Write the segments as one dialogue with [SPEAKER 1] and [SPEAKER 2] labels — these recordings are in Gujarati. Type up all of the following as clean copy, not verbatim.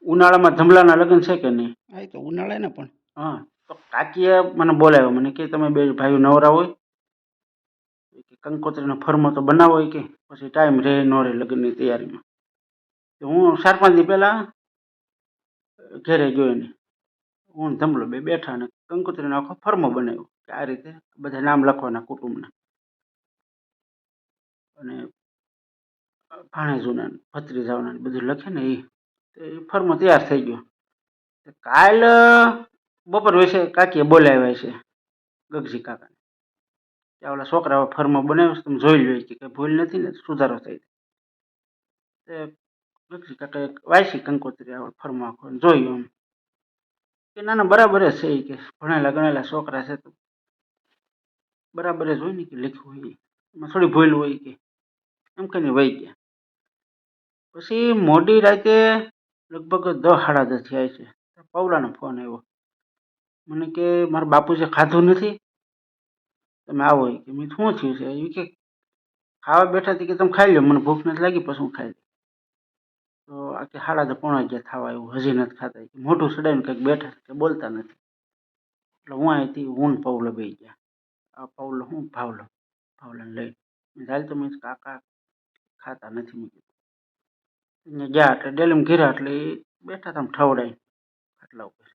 [SPEAKER 1] ઉનાળામાં ધમલાના લગ્ન છે કે નહીં?
[SPEAKER 2] હા એ તો ઉનાળે ને પણ.
[SPEAKER 1] હા, તો કાકીએ મને બોલાવ્યો, મને કે તમે બે ભાઈઓ નવરા હોય કે કંકોત્રીનો ફરમો તો બનાવો હોય કે પછી ટાઈમ રહે ન રહે લગ્નની તૈયારીમાં. તો હું 4-5 દી પહેલાં ઘરે ગયો એને, હું ને ધમલો બે બેઠા અને કંકોત્રીનો આખો ફરમો બનાવ્યો કે આ રીતે બધા નામ લખવાના કુટુંબના અને ભાણેજોના ને ભત્રીજાઓના ને બધું લખે ને એ ફરમો તૈયાર થઈ ગયો. કાલ બપોર વિશે કાકીએ બોલાવ્યા છે ગગજી કાકા કે ઓલા છોકરા ફરમો બનાવ્યો છે, તમે જોઈ લો કે કંઈ ભૂલ નથી ને, સુધારો થઈ. તે ગગજી કાકાએ વાંચી કંકોત્રી આ ફરમો આખો જોયું એમ કે ના ના બરાબર જ છે, એ કે ભણેલા ગણેલા છોકરા છે તો બરાબર જ હોય ને કે લખ્યું હોય એમાં થોડી ભૂલ હોય કે એમ કહીને વહી ગયા. પછી મોડી રાતે લગભગ 10-10:30 થયા છે, પવલાનો ફોન આવ્યો મને કે મારા બાપુજી ખાધું નથી, તમે આવો કે. મેં શું થયું છે? એ કે ખાવા બેઠા હતી કે તમે ખાઈ લો, મને ભૂખ નથી લાગી પછી હું ખાઈ લઉં. તો આ કે 11:30 થવા આવ્યું હજી નથી ખાતા, મોઢું સડાઈને કંઈક બેઠા કે બોલતા નથી. એટલે હું અહીંથી હું ને પવલો બે ગયા. આ પવલો હું ભાવલાને લઈને ચાલ તો મેં કાકા ખાતા નથી મેં કીધું. ગયા એટલે ડેલીમાં ઘીરા એટલે એ બેઠા હતા ઠવડાઈ ખાટલા ઉપર,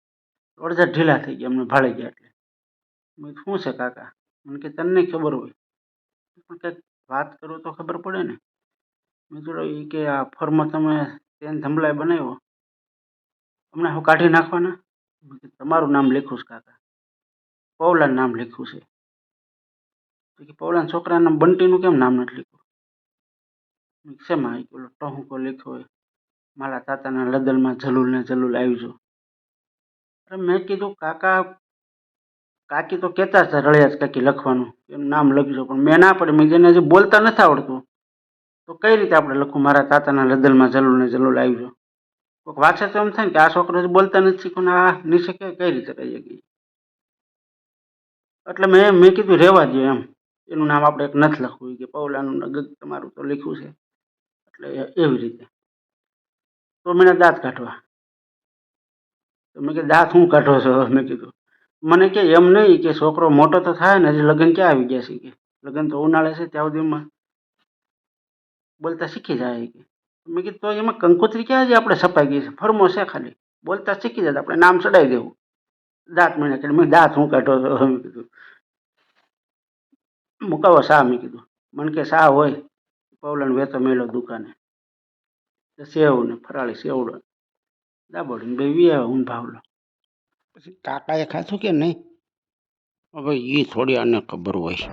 [SPEAKER 1] અડધા ઢીલા થઈ ગયા અમને ભાળી ગયા. એટલે મેં શું છે કાકા? મને કે તને નહીં ખબર હોય પણ કંઈક વાત કરો તો ખબર પડે ને. મેં થોડો એ કે આ ફરમો તમે તેન ધમલાએ બનાવ્યો, હમણાં હું કાઢી નાખવાના? મેં કીધું તમારું નામ લખ્યું છે કાકા, પવલાનું નામ લખ્યું છે. તો કે પવલાના છોકરાના નામ બંટીનું કેમ નામ નથી લખ્યું? શેમાં? ઓલો ટહુકો લખ્યો હોય, મારા તાતાના લદલમાં જલુલ ને જલુલ આવજો. અરે મેં કીધું કાકા, કાકી તો કહેતા હતા રળિયાજ કાકી લખવાનું એનું નામ લખજો, પણ મેં ના પડે. મેં જેને હજી બોલતા નથી આવડતું તો કઈ રીતે આપણે લખું મારા તાતાના લદલમાં જલુલ ને જલુલ આવજો? કોઈક વાંચે તો એમ થાય ને કે આ છોકરો હજી બોલતા નથી શીખ્યો ને આ નીચે કઈ રીતે કહીએ ગઈ. એટલે મેં કીધું રહેવા દો એમ, એનું નામ આપણે એક નથી લખવું કે પવલાનું તમારું તો લખ્યું છે એટલે એવી રીતે. તો મને દાંત કાઢવા. તો મેં કીધું દાંત હું કાઢો છો? મેં કીધું મને કે એમ નહીં કે છોકરો મોટો તો થાય ને, હજી લગ્ન ક્યાં આવી ગયા છે કે લગ્ન તો ઉનાળે છે ત્યાં સુધીમાં બોલતા શીખી જાય કે. મેં કીધું તો એમાં કંકોત્રી ક્યાં હજી આપણે છપાઈ ગઈ છે, ફરમો છે ખાલી, બોલતા શીખી જાય આપણે નામ ચડાવી દેવું. દાંત મને કે મેં દાંત હું કાઢો છો? મેં કીધું મુકાવો શા? મેં કીધું મને કે શા હોય પવલાને વેતો મેલો દુકાને, સેવ ને ફરાળી સેવડો દાબોડીને બે વી આવ્યા હું ભાવલો.
[SPEAKER 2] પછી કાકાએ ખાધું કે નહીં?
[SPEAKER 1] હવે એ થોડી આને ખબર હોય.